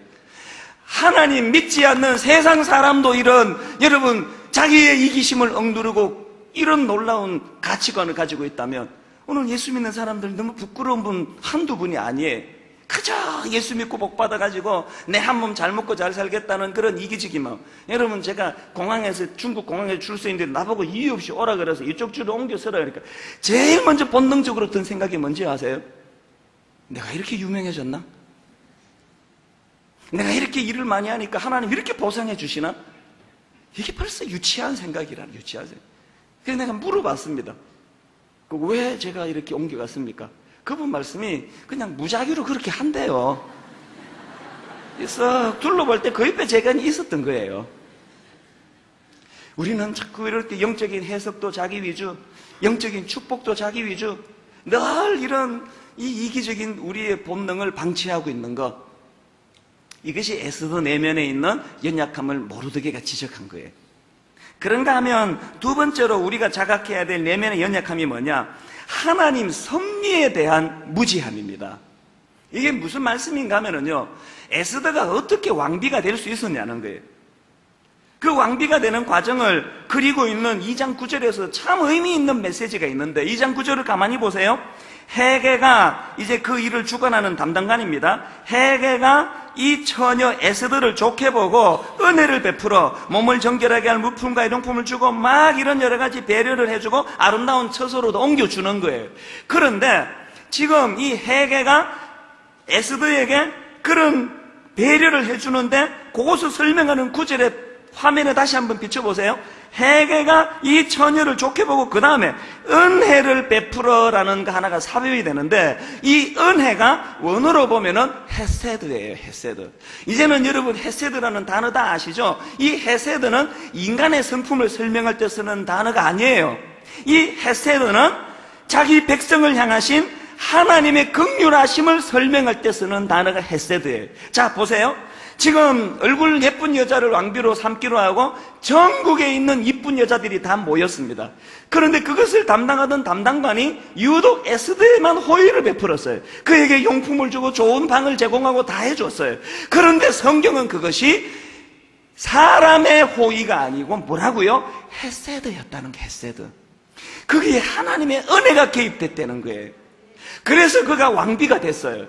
하나님 믿지 않는 세상 사람도 이런, 여러분, 자기의 이기심을 억누르고 이런 놀라운 가치관을 가지고 있다면 오늘 예수 믿는 사람들 너무 부끄러운 분 한두 분이 아니에요. 그저 예수 믿고 복 받아가지고 내 한 몸 잘 먹고 잘 살겠다는 그런 이기적인 마음. 여러분, 제가 공항에서, 중국 공항에 줄 서 있는데 나보고 이유 없이 오라 그래서 이쪽 줄을 옮겨 서라 그러니까 제일 먼저 본능적으로 든 생각이 뭔지 아세요? 내가 이렇게 유명해졌나? 내가 이렇게 일을 많이 하니까 하나님 이렇게 보상해 주시나? 이게 벌써 유치한 생각이라, 유치한 생각. 그래서 내가 물어봤습니다. 왜 제가 이렇게 옮겨갔습니까? 그분 말씀이 그냥 무작위로 그렇게 한대요. 그래서 둘러볼 때 그 옆에 제가 있었던 거예요. 우리는 자꾸 이럴 때 영적인 해석도 자기 위주, 영적인 축복도 자기 위주, 늘 이런 이 이기적인 우리의 본능을 방치하고 있는 것. 이것이 에스더 내면에 있는 연약함을 모르드게가 지적한 거예요. 그런가 하면 두 번째로 우리가 자각해야 될 내면의 연약함이 뭐냐? 하나님 섭리에 대한 무지함입니다. 이게 무슨 말씀인가 하면요, 에스더가 어떻게 왕비가 될 수 있었냐는 거예요. 그 왕비가 되는 과정을 그리고 있는 2장 9절에서 참 의미 있는 메시지가 있는데, 2장 9절을 가만히 보세요. 헤게가 이제 그 일을 주관하는 담당관입니다. 헤게가 이 처녀 에스더를 좋게 보고 은혜를 베풀어 몸을 정결하게 할 물품과 일용품을 주고 막 이런 여러 가지 배려를 해주고 아름다운 처소로도 옮겨주는 거예요. 그런데 지금 이 헤게가 에스더에게 그런 배려를 해주는데 그것을 설명하는 구절에 화면에 다시 한번 비춰보세요. 헤게가 이 처녀를 좋게 보고 그 다음에 은혜를 베풀어라는 거 하나가 삽입이 되는데, 이 은혜가 원어로 보면은 헤세드예요. 헤세드. 이제는 여러분 헤세드라는 단어 다 아시죠? 이 헤세드는 인간의 성품을 설명할 때 쓰는 단어가 아니에요. 이 헤세드는 자기 백성을 향하신 하나님의 긍휼하심을 설명할 때 쓰는 단어가 헤세드예요. 자, 보세요. 지금 얼굴 예쁜 여자를 왕비로 삼기로 하고 전국에 있는 이쁜 여자들이 다 모였습니다. 그런데 그것을 담당하던 담당관이 유독 에스더에만 호의를 베풀었어요. 그에게 용품을 주고 좋은 방을 제공하고 다 해줬어요. 그런데 성경은 그것이 사람의 호의가 아니고 뭐라고요? 헤세드였다는 게 헤세드. 거기에 하나님의 은혜가 개입됐다는 거예요. 그래서 그가 왕비가 됐어요.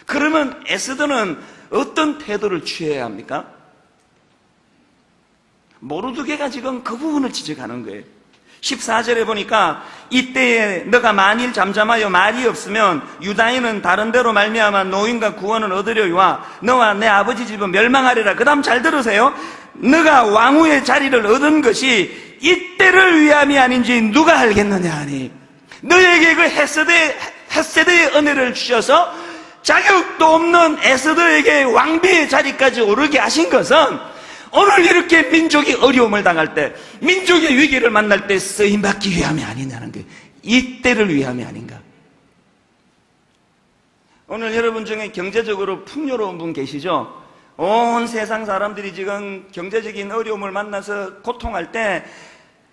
그러면 에스더는 어떤 태도를 취해야 합니까? 모르드게가 지금 그 부분을 지적하는 거예요. 14절에 보니까 이때에 너가 만일 잠잠하여 말이 없으면 유다인은 다른 데로 말미암아 노인과 구원을 얻으려와 너와 내 아버지 집은 멸망하리라. 그 다음 잘 들으세요. 너가 왕후의 자리를 얻은 것이 이때를 위함이 아닌지 누가 알겠느냐 하니, 너에게 그 헤세드의 은혜를 주셔서 자격도 없는 에스더에게 왕비의 자리까지 오르게 하신 것은 오늘 이렇게 민족이 어려움을 당할 때, 민족의 위기를 만날 때 쓰임받기 위함이 아니냐는 거예요. 이때를 위함이 아닌가. 오늘 여러분 중에 경제적으로 풍요로운 분 계시죠? 온 세상 사람들이 지금 경제적인 어려움을 만나서 고통할 때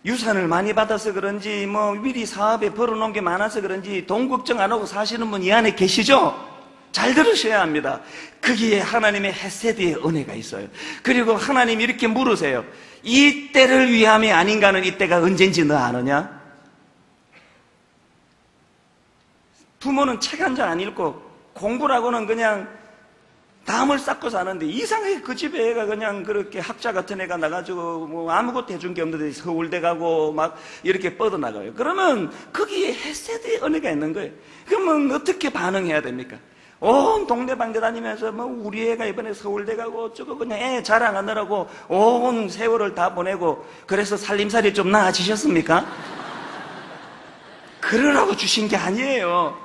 유산을 많이 받아서 그런지 미리 사업에 벌어놓은 게 많아서 그런지 돈 걱정 안 하고 사시는 분 이 안에 계시죠? 잘 들으셔야 합니다. 거기에 하나님의 헤세드의 은혜가 있어요. 그리고 하나님 이렇게 물으세요. 이때를 위함이 아닌가는 이때가 언젠지 너 아느냐? 부모는 책 한 장 안 읽고 공부라고는 그냥 담을 쌓고 사는데 이상하게 그 집에 애가 그냥 그렇게 학자 같은 애가 나가지고 아무것도 해준 게 없는데 서울대 가고 막 이렇게 뻗어나가요. 그러면 거기에 헤세드의 은혜가 있는 거예요. 그러면 어떻게 반응해야 됩니까? 온 동네방네 다니면서 우리 애가 이번에 서울대 가고 어쩌고 그냥 애 자랑하느라고 온 세월을 다 보내고 그래서 살림살이 좀 나아지셨습니까? 그러라고 주신 게 아니에요.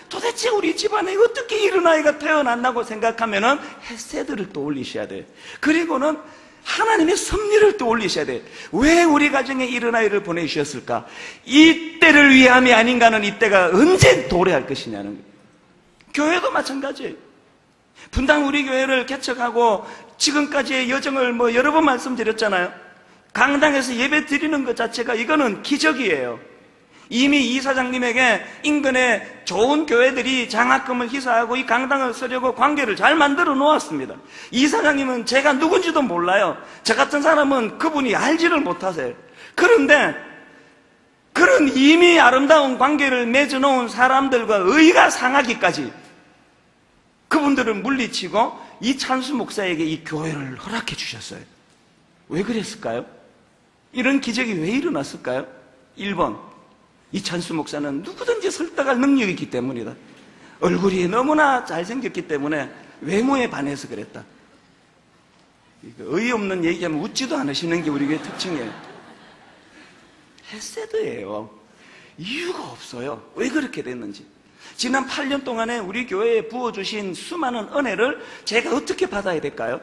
도대체 우리 집안에 어떻게 이런 아이가 태어났나고 생각하면은 헤세드를 떠올리셔야 돼요. 그리고는 하나님의 섭리를 떠올리셔야 돼요. 왜 우리 가정에 이런 아이를 보내주셨을까? 이때를 위함이 아닌가는 이때가 언제 도래할 것이냐는 거예요. 교회도 마찬가지예요. 분당 우리 교회를 개척하고 지금까지의 여정을 여러 번 말씀드렸잖아요. 강당에서 예배 드리는 것 자체가 이거는 기적이에요. 이미 이사장님에게 인근에 좋은 교회들이 장학금을 희사하고 이 강당을 쓰려고 관계를 잘 만들어 놓았습니다. 이사장님은 제가 누군지도 몰라요. 저 같은 사람은 그분이 알지를 못하세요. 그런데 그런 이미 아름다운 관계를 맺어놓은 사람들과 의가 상하기까지 그분들을 물리치고 이찬수 목사에게 이 교회를 허락해 주셨어요. 왜 그랬을까요? 이런 기적이 왜 일어났을까요? 1번, 이찬수 목사는 누구든지 설득할 능력이 있기 때문이다. 얼굴이 너무나 잘생겼기 때문에 외모에 반해서 그랬다. 어이없는 얘기하면 웃지도 않으시는 게 우리 교회 특징이에요. 헤세드예요. 이유가 없어요. 왜 그렇게 됐는지. 지난 8년 동안에 우리 교회에 부어주신 수많은 은혜를 제가 어떻게 받아야 될까요?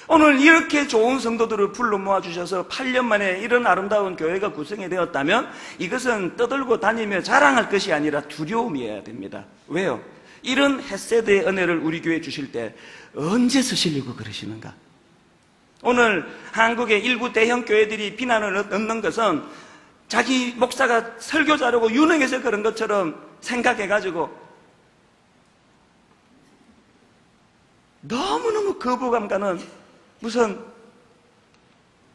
오늘 이렇게 좋은 성도들을 불러 모아주셔서 8년 만에 이런 아름다운 교회가 구성이 되었다면 이것은 떠들고 다니며 자랑할 것이 아니라 두려움이어야 됩니다. 왜요? 이런 헤세드의 은혜를 우리 교회에 주실 때 언제 쓰시려고 그러시는가? 오늘 한국의 일부 대형 교회들이 비난을 얻는 것은 자기 목사가 설교자라고 유능해서 그런 것처럼 생각해가지고 너무너무 거부감 가는 무슨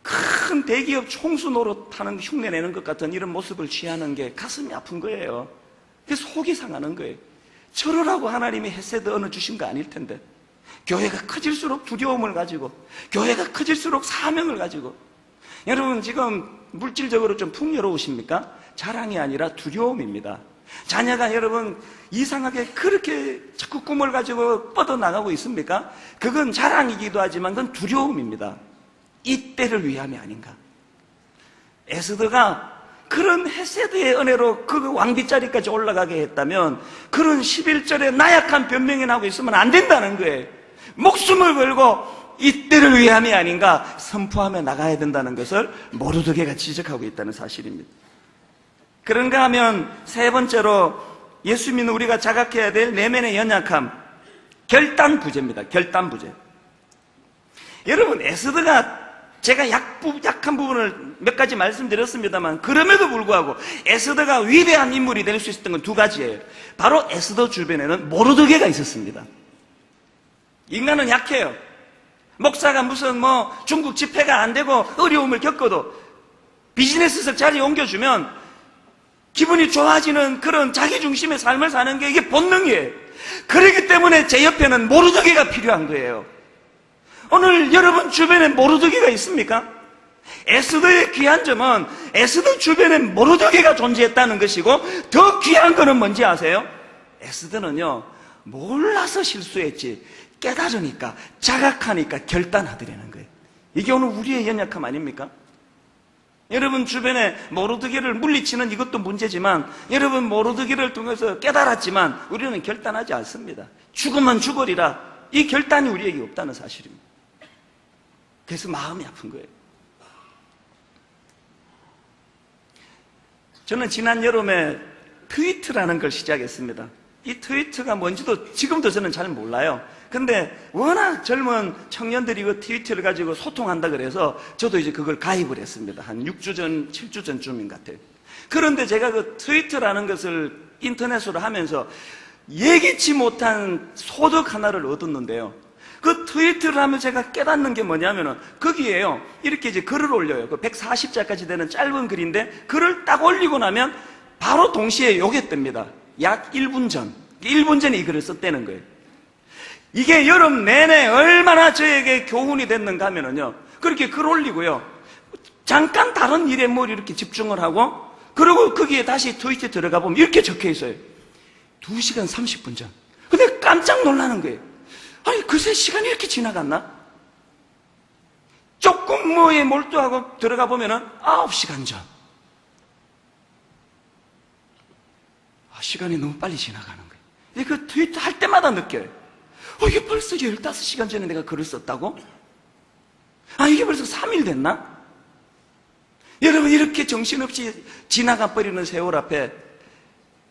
큰 대기업 총수 노릇하는 흉내내는 것 같은 이런 모습을 취하는 게 가슴이 아픈 거예요. 그래서 속이 상하는 거예요. 저러라고 하나님이 헤세드 은혜 주신 거 아닐 텐데, 교회가 커질수록 두려움을 가지고, 교회가 커질수록 사명을 가지고. 여러분 지금 물질적으로 좀 풍요로우십니까? 자랑이 아니라 두려움입니다. 자녀가 여러분 이상하게 그렇게 자꾸 꿈을 가지고 뻗어나가고 있습니까? 그건 자랑이기도 하지만 그건 두려움입니다. 이 때를 위함이 아닌가. 에스더가 그런 헤세드의 은혜로 그 왕비자리까지 올라가게 했다면 그런 11절에 나약한 변명이나 하고 있으면 안 된다는 거예요. 목숨을 걸고 이 때를 위함이 아닌가 선포하며 나가야 된다는 것을 모르드게가 지적하고 있다는 사실입니다. 그런가 하면 세 번째로 예수 믿는 우리가 자각해야 될 내면의 연약함, 결단부재입니다. 결단부재. 여러분 에스더가 제가 약한 부분을 몇 가지 말씀드렸습니다만 그럼에도 불구하고 에스더가 위대한 인물이 될 수 있었던 건 두 가지예요. 바로 에스더 주변에는 모르드게가 있었습니다. 인간은 약해요. 목사가 무슨 중국 집회가 안 되고 어려움을 겪어도 비즈니스에서 자리 옮겨주면 기분이 좋아지는 그런 자기중심의 삶을 사는 게 이게 본능이에요. 그렇기 때문에 제 옆에는 모르드게가 필요한 거예요. 오늘 여러분 주변에 모르드게가 있습니까? 에스더의 귀한 점은 에스더 주변에 모르드게가 존재했다는 것이고 더 귀한 거는 뭔지 아세요? 에스더는요 몰라서 실수했지 깨달으니까 자각하니까 결단하더라는 거예요. 이게 오늘 우리의 연약함 아닙니까? 여러분 주변에 모르드게를 물리치는 이것도 문제지만 여러분 모르드게를 통해서 깨달았지만 우리는 결단하지 않습니다. 죽으면 죽으리라 이 결단이 우리에게 없다는 사실입니다. 그래서 마음이 아픈 거예요. 저는 지난 여름에 트위트라는 걸 시작했습니다. 이 트위트가 뭔지도 지금도 저는 잘 몰라요. 근데 워낙 젊은 청년들이 그 트위터를 가지고 소통한다 그래서 저도 이제 그걸 가입을 했습니다. 한 6주 전, 7주 전쯤인 것 같아요. 그런데 제가 그 트위터라는 것을 인터넷으로 하면서 예기치 못한 소득 하나를 얻었는데요. 그 트위터를 하면 제가 깨닫는 게 뭐냐면은 거기에요. 이렇게 이제 글을 올려요. 그 140자까지 되는 짧은 글인데 글을 딱 올리고 나면 바로 동시에 요게 뜹니다. 약 1분 전. 1분 전에 이 글을 썼다는 거예요. 이게 여름 내내 얼마나 저에게 교훈이 됐는가 하면은요. 그렇게 글 올리고요. 잠깐 다른 일에 이렇게 집중을 하고 그리고 거기에 다시 트위터에 들어가 보면 이렇게 적혀 있어요. 2시간 30분 전. 근데 깜짝 놀라는 거예요. 아니, 그새 시간이 이렇게 지나갔나? 조금 뭐에 몰두하고 들어가 보면은 9시간 전. 시간이 너무 빨리 지나가는 거예요. 그 트위터 할 때마다 느껴요. 이게 벌써 15시간 전에 내가 글을 썼다고? 이게 벌써 3일 됐나? 여러분, 이렇게 정신없이 지나가 버리는 세월 앞에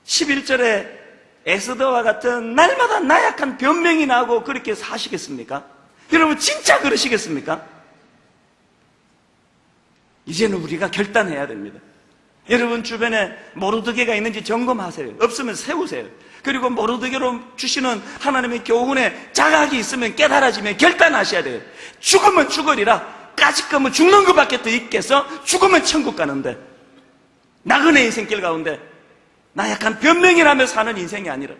11절에 에스더와 같은 날마다 나약한 변명이 나고 그렇게 사시겠습니까? 여러분 진짜 그러시겠습니까? 이제는 우리가 결단해야 됩니다. 여러분 주변에 모르드게가 있는지 점검하세요. 없으면 세우세요. 그리고 모르드게로 주시는 하나님의 교훈에 자각이 있으면 깨달아지면 결단하셔야 돼요. 죽으면 죽으리라. 까짓 거면 죽는 것밖에 더 있겠어? 죽으면 천국 가는데 나그네 인생길 가운데 나약한 변명이라며 사는 인생이 아니라.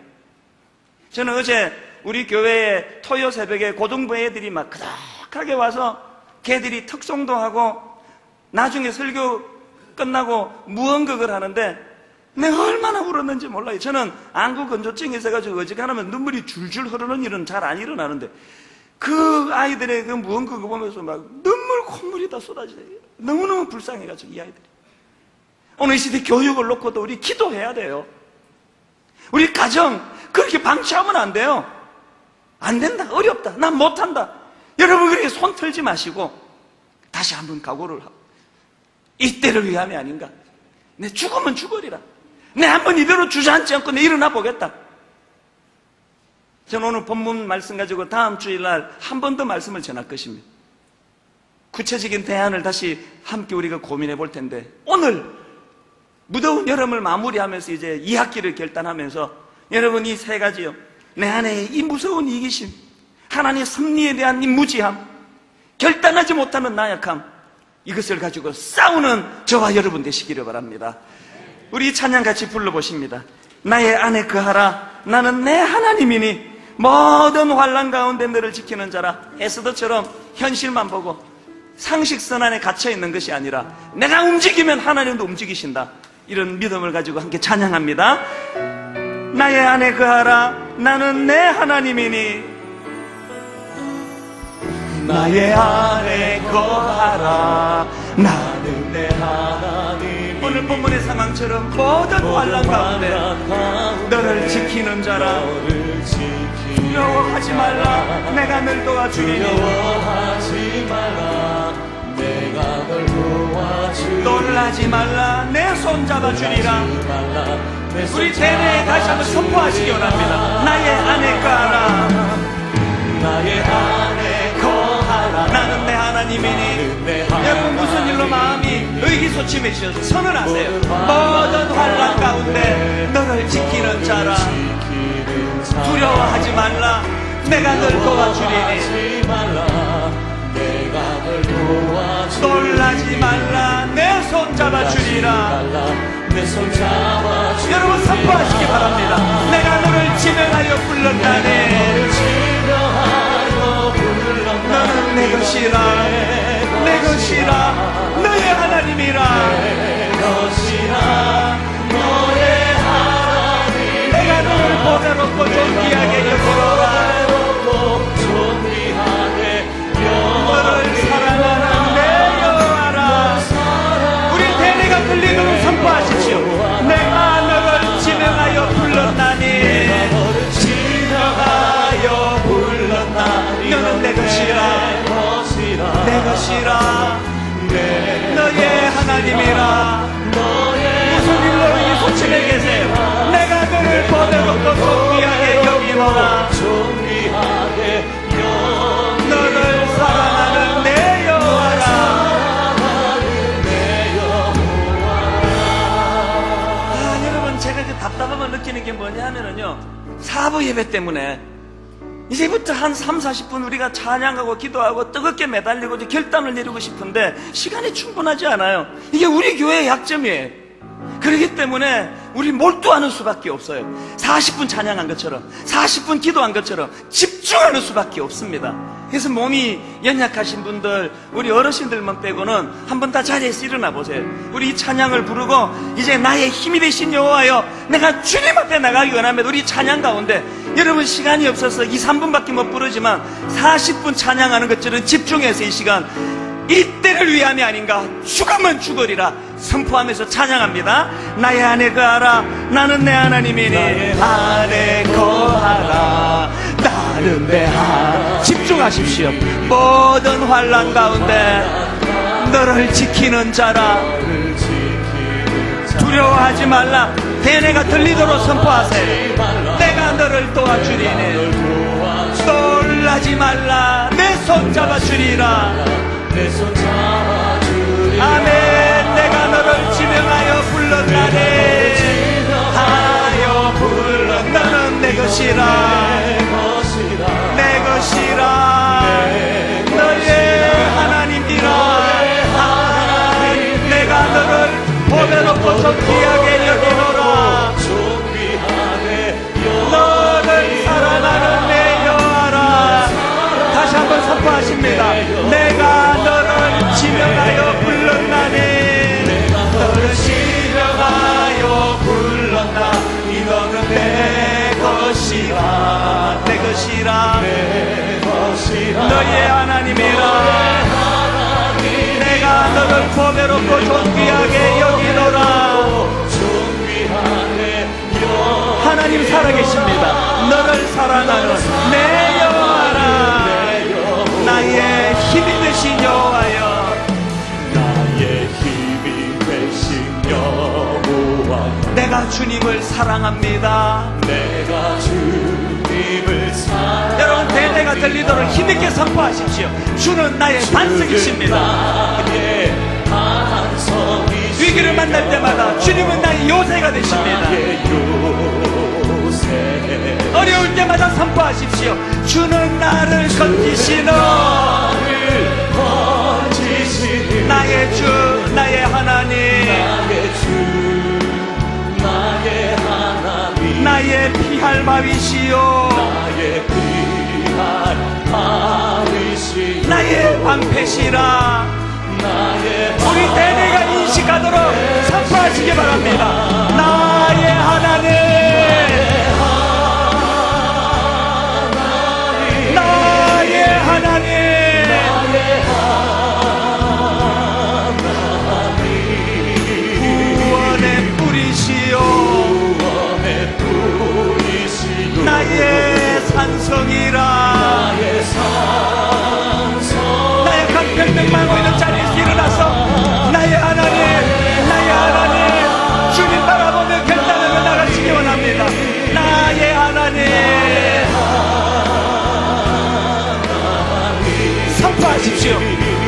저는 어제 우리 교회에 토요 새벽에 고등부 애들이 막 그닥하게 와서 걔들이 특송도 하고 나중에 설교 끝나고 무언극을 하는데 내가 얼마나 울었는지 몰라요. 저는 안구 건조증이 있어가지고 어지간하면 눈물이 줄줄 흐르는 일은 잘 안 일어나는데 그 아이들의 그 무언극을 보면서 막 눈물 콧물이 다 쏟아져요. 너무너무 불쌍해가지고 이 아이들이. 오늘 이 시대 교육을 놓고도 우리 기도해야 돼요. 우리 가정 그렇게 방치하면 안 돼요. 안 된다, 어렵다, 난 못한다. 여러분 그렇게 손 털지 마시고 다시 한번 각오를 하고 이때를 위함이 아닌가. 내 죽으면 죽으리라. 내 한번 이대로 주저앉지 않고 내 일어나 보겠다. 저는 오늘 본문 말씀 가지고 다음 주일날 한 번 더 말씀을 전할 것입니다. 구체적인 대안을 다시 함께 우리가 고민해 볼 텐데, 오늘 무더운 여름을 마무리하면서 이제 2학기를 결단하면서 여러분 이 세 가지요, 내 안에 이 무서운 이기심, 하나님의 섭리에 대한 이 무지함, 결단하지 못하는 나약함, 이것을 가지고 싸우는 저와 여러분 되시기를 바랍니다. 우리 찬양 같이 불러보십니다. 나의 안에 거하라. 나는 내 하나님이니 모든 환난 가운데 너를 지키는 자라. 에스더처럼 현실만 보고 상식선 안에 갇혀있는 것이 아니라 내가 움직이면 하나님도 움직이신다. 이런 믿음을 가지고 함께 찬양합니다. 나의 안에 거하라. 나는 내 하나님이니 나의 안에 거하라. 나는 내 하나님. 오늘 본문의 상황처럼 모든 환난 가운데 너를 지키는 자라. 두려워하지 말라. 내가 널 도와주리니. 두려워하지 말라. 내가 널 도와주리니. 놀라지 말라. 내 손 잡아주리라. 우리 대내에 다시 한번 선포하시기 원합니다. 나의 안에 거하라. 나의 안에 거하라. 나는 내 하나님이니. 여러분 무슨 일로 마음이 의기소침해지셔서 선언하세요. 모든 환난 가운데 너를 지키는 자라. 두려워하지 말라. 내가 널 도와주리니. 놀라지 말라. 내 손 잡아주리라. 여러분 선포하시기 바랍니다. 내가 너를 지명하여 불렀다네. 너는 내 것이라. 내 것이라. 너의 하나님이라. 너의 하나님. 내가 너를 보배롭고 존귀하게 여기노라. 너를 사랑하는 내 여호와라. 우리 대내가 들리도록 선포하십시오. 내가 너를 지명하여 불렀나니. 지명하여 불렀나니. 너는 내 것이라. 내 것이라. 너의 하나님이라. 무슨 일로 이 소침에 계세요? 내가 너를 보배롭고 존귀하게 여기노라. 너를 사랑하는 내 여호와라. 여러분 제가 그 답답함을 느끼는 게 뭐냐 하면은요, 사부 예배 때문에 이제부터 한 3, 40분 우리가 찬양하고 기도하고 뜨겁게 매달리고 결단을 내리고 싶은데 시간이 충분하지 않아요. 이게 우리 교회의 약점이에요. 그렇기 때문에 우리 몰두하는 수밖에 없어요. 40분 찬양한 것처럼, 40분 기도한 것처럼 집중하는 수밖에 없습니다. 그래서 몸이 연약하신 분들, 우리 어르신들만 빼고는 한번 다 자리에서 일어나 보세요. 우리 이 찬양을 부르고 이제 나의 힘이 되신 여호와여, 내가 주님 앞에 나가기 원하면 우리 찬양 가운데, 여러분 시간이 없어서 2, 3분밖에 못 부르지만 40분 찬양하는 것처럼 집중해서 이 시간, 이때를 위함이 아닌가. 죽으면 죽으리라 선포하면서 찬양합니다. 나의 안에 거하라. 나는 내 하나님이니. 안에 거하라. 나는 내 하나님. 집중하십시오. 모든 환난 가운데 너를 지키는 자라. 두려워하지 말라. 대내가 들리도록 선포하세요. 내가 너를 도와주리니. 놀라지 말라. 내 손 잡아주리라. 아멘. 내가 너를 지명하여 불렀나니. 하여 불렀. 너는 내 것이라. 내 것이라. 너의 하나님이라. 내가 너를 보배롭고 존귀하게 여기노라. 너를 사랑하는 내 여호와라. 다시 한번 선포하십니다. 내가 너를 지명하여 불렀나니. 너를 지명하여 불렀나니. 너는 내 것이라. 내 것이라. 너의 하나님이라. 내가 너를 보배롭고 존귀하게 여기노라. 하나님 살아계십니다. 너를 사랑하는 내 여호와라. 나의 힘이 되신 여호와여, 나의 힘이 되신 여호와, 내가 주님을 사랑합니다. 내가 주님을 사랑. 여러분, 대대가 들리도록 힘있게 선포하십시오. 주는 나의 반석이십니다. 나의 반석이시며 위기를 만날 때마다 주님은 나의 요새가 되십니다. 나의 요새. 어려울 때마다 선포하십시오. 주는 나를 건지시는 나의 주, 나의 하나님, 나의 주, 나의 하나님, 나의 피할 바위시요, 나의 피할 바위시요, 나의 방패시라. 나의 우리 대대가 인식하도록 선포하시기 바랍니다. 나의 하나님, 나의 하나님, 구원의 뿌리시요, 구원의 뿌리시요, 나의 산성이라. 나의 산성, 나의 강평등 망고 있는 자리에서 일어나서 나의 하나님, 나의 하나님, 주님 바라보며 결단하며 나가시기 원합니다. 나의 하나님, 선포하십시오.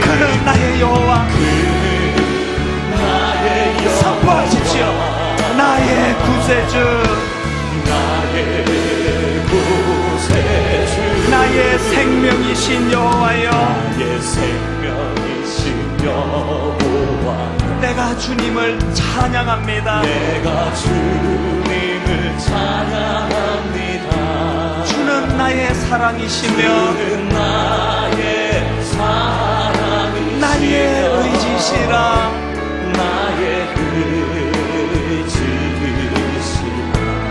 그는 나의 여호와. 선포하십시오. 나의 구세주, 나의 구세주, 나의 생명이신 여호와여, 나의 생명이신 여호와, 내가 주님을 찬양합니다. 내가 주님을 찬양합니다. 주는 나의 사랑이시며 주는 나의 사랑이시며 나의 의지시라. 나의 의지시라.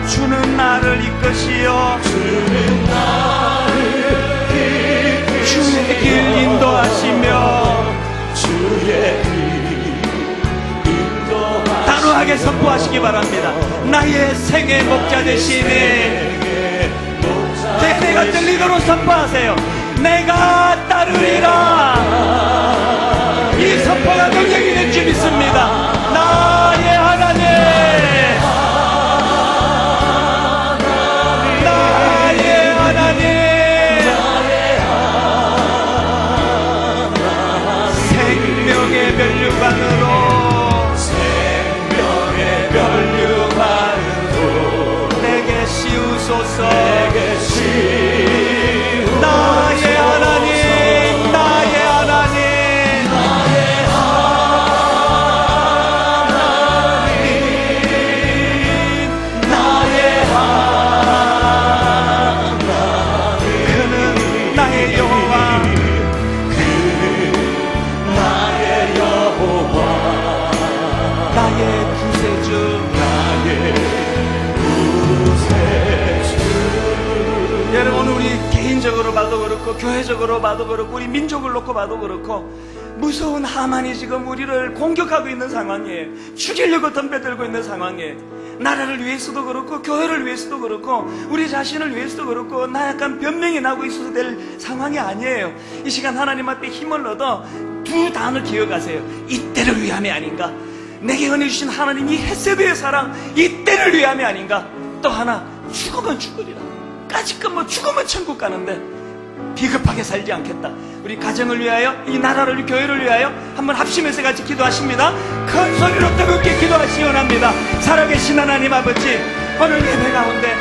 주는 나를 이끄시어 주는 나를 주의 길 인도하시며. 주의 길 인도하시며 단호하게 선포하시기 바랍니다. 나의 생의 목자 되시니. 대대가 들리도록 선포하세요. 내가 따르리라. 이 선포가 능력이 될 줄 믿습니다. 나의 하나님, 나의 하나님, 생명의 면류관으로, 생명의 면류관으로 내게 씌우소서. 내게 씌우소서. 나의 하나님, 나의 하나님, 나의 하나님, 그는 나의 여호와, 나의 여호와, 나의 구세주. 나의 구세주. 여러분, 우리 개인적으로 봐도 그렇고 교회적으로 봐도 그렇고 우리 민족을 놓고 봐도 그렇고 무서운 하만이 지금 우리를 공격하고 있는 상황이에요. 죽이려고 덤벼들고 있는 상황이에요. 나라를 위해서도 그렇고 교회를 위해서도 그렇고 우리 자신을 위해서도 그렇고 나약한 변명이 나고 있어도 될 상황이 아니에요. 이 시간 하나님 앞에 힘을 얻어 두 단어를 기억하세요. 이때를 위함이 아닌가. 내게 은혜 주신 하나님 이 헷세드의 사랑, 이때를 위함이 아닌가. 또 하나, 죽으면 죽으리라. 까짓것 뭐 죽으면 천국 가는데 비겁하게 살지 않겠다. 우리 가정을 위하여, 이 나라를, 이 교회를 위하여 한번 합심해서 같이 기도하십니다. 큰 소리로 뜨겁게 기도하시기 원합니다. 살아계신 하나님 아버지, 오늘 예배 가운데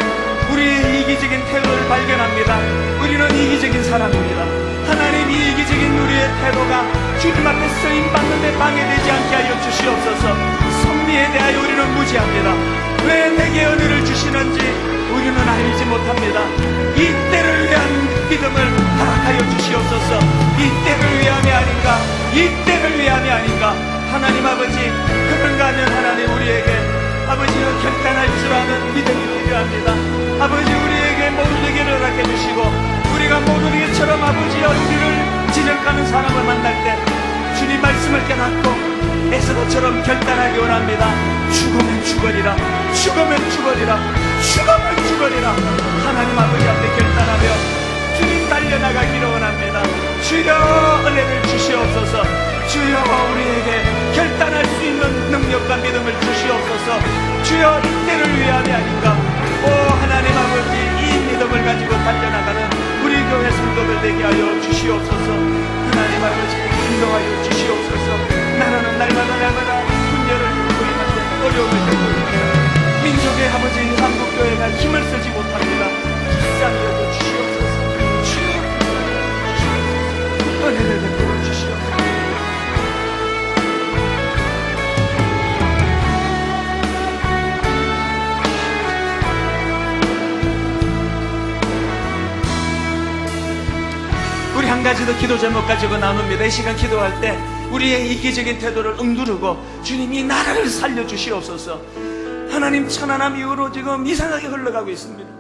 우리의 이기적인 태도를 발견합니다. 우리는 이기적인 사람입니다. 하나님, 이 이기적인 우리의 태도가 주님 앞에 쓰임받는 데 방해되지 않게 하여 주시옵소서. 섭리에 대하여 우리는 무지합니다. 왜 내게 은혜를 주시는지 우리는 알지 못합니다. 이때를 위한 믿음을 허락하여 주시옵소서. 이때를 위함이 아닌가, 이때를 위함이 아닌가. 하나님 아버지, 그런가 하면 하나님 우리에게 아버지는 결단할 줄 아는 믿음이 필요합니다. 아버지, 우리에게 모르되기를 허락해 주시고 우리가 모르되기처럼 아버지여 우리를 지적하는 사람을 만날 때 주님 말씀을 깨닫고 에스더처럼 결단하기 원합니다. 죽으면 죽으리라, 죽으면 죽으리라, 죽으면 죽어리라 하나님 아버지 앞에 결단하며 주님 달려나가기를 원합니다. 주여 은혜를 주시옵소서. 주여 우리에게 결단할 수 있는 능력과 믿음을 주시옵소서. 주여 이때를 위함이 아닌가. 오 하나님 아버지 이 믿음을 가지고 달려나가는 우리 교회 성도들 되게 하여 주시옵소서. 하나님 아버지 인도하여 주시옵소서. 나라는 날마다 분열을 겪고 있는데 어려움을 겪고 있는데 민족의 아버지 한국교회가 힘을 쓰지 못합니다. 불쌍히 여겨 주시옵소서. 주여 불쌍히 여겨 주시옵소서. 은혜를 베풀어 주시옵소서. 우리 한 가지 더 기도 제목 가지고 나눕니다. 이 시간 기도할 때 우리의 이기적인 태도를 억누르고 주님이 나라를 살려주시옵소서. 하나님 천안함 이후로 지금 이상하게 흘러가고 있습니다.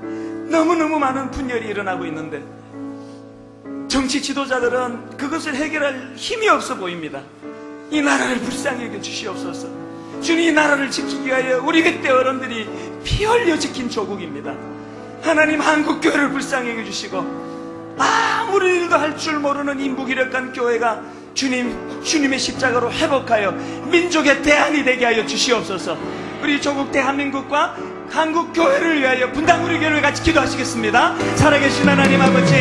너무너무 많은 분열이 일어나고 있는데 정치 지도자들은 그것을 해결할 힘이 없어 보입니다. 이 나라를 불쌍히 여겨 주시옵소서. 주님 이 나라를 지키기 위하여 우리 그때 어른들이 피 흘려 지킨 조국입니다. 하나님 한국교회를 불쌍히 여겨 주시고 아무리 일도 할 줄 모르는 이 무기력한 교회가 주님의 십자가로 회복하여 민족의 대안이 되게 하여 주시옵소서. 우리 조국 대한민국과 한국교회를 위하여 분당 우리 교회를 같이 기도하시겠습니다. 살아계신 하나님 아버지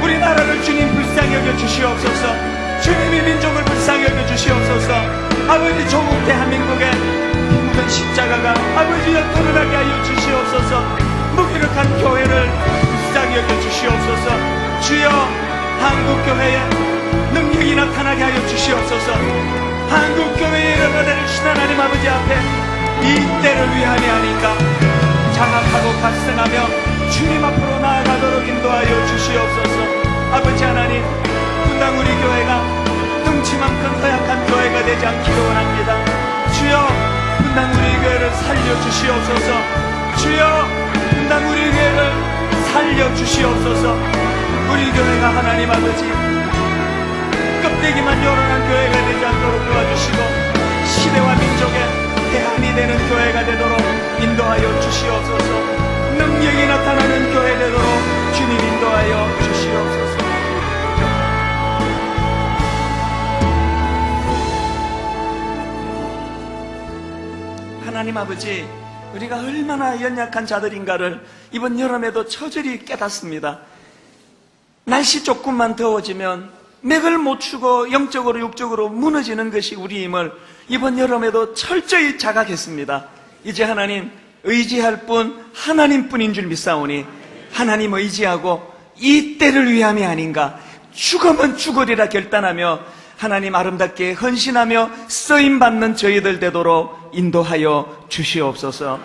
우리나라를 주님 불쌍히 여겨 주시옵소서. 주님이 민족을 불쌍히 여겨 주시옵소서. 아버지 조국 대한민국의 묵은 십자가가 아버지여 드러나게 하여 주시옵소서. 무기력한 교회를 불쌍히 여겨 주시옵소서. 주여 한국교회에 능력이 나타나게 하여 주시옵소서. 한국교회에 일어나는 하나님 아버지 앞에 이 때를 위함이 아닌가 장악하고 각성하며 주님 앞으로 나아가도록 인도하여 주시옵소서. 아버지 하나님 분당 우리 교회가 덩치만큼 허약한 교회가 되지 않기를 원합니다. 주여 분당 우리 교회를 살려주시옵소서. 주여 분당 우리 교회를 살려주시옵소서. 우리 교회가 하나님 아버지 껍데기만 요란한 교회가 되지 않도록 도와주시고 시대와 민족의 대안이 되는 교회가 되도록 인도하여 주시옵소서. 능력이 나타나는 교회 되도록 주님 인도하여 주시옵소서. 하나님 아버지 우리가 얼마나 연약한 자들인가를 이번 여름에도 처절히 깨닫습니다. 날씨 조금만 더워지면 맥을 못 추고 영적으로 육적으로 무너지는 것이 우리임을 이번 여름에도 철저히 자각했습니다. 이제 하나님 의지할 분 하나님뿐인 줄 믿사오니 하나님 의지하고 이 때를 위함이 아닌가 죽으면 죽으리라 결단하며 하나님 아름답게 헌신하며 쓰임받는 저희들 되도록 인도하여 주시옵소서.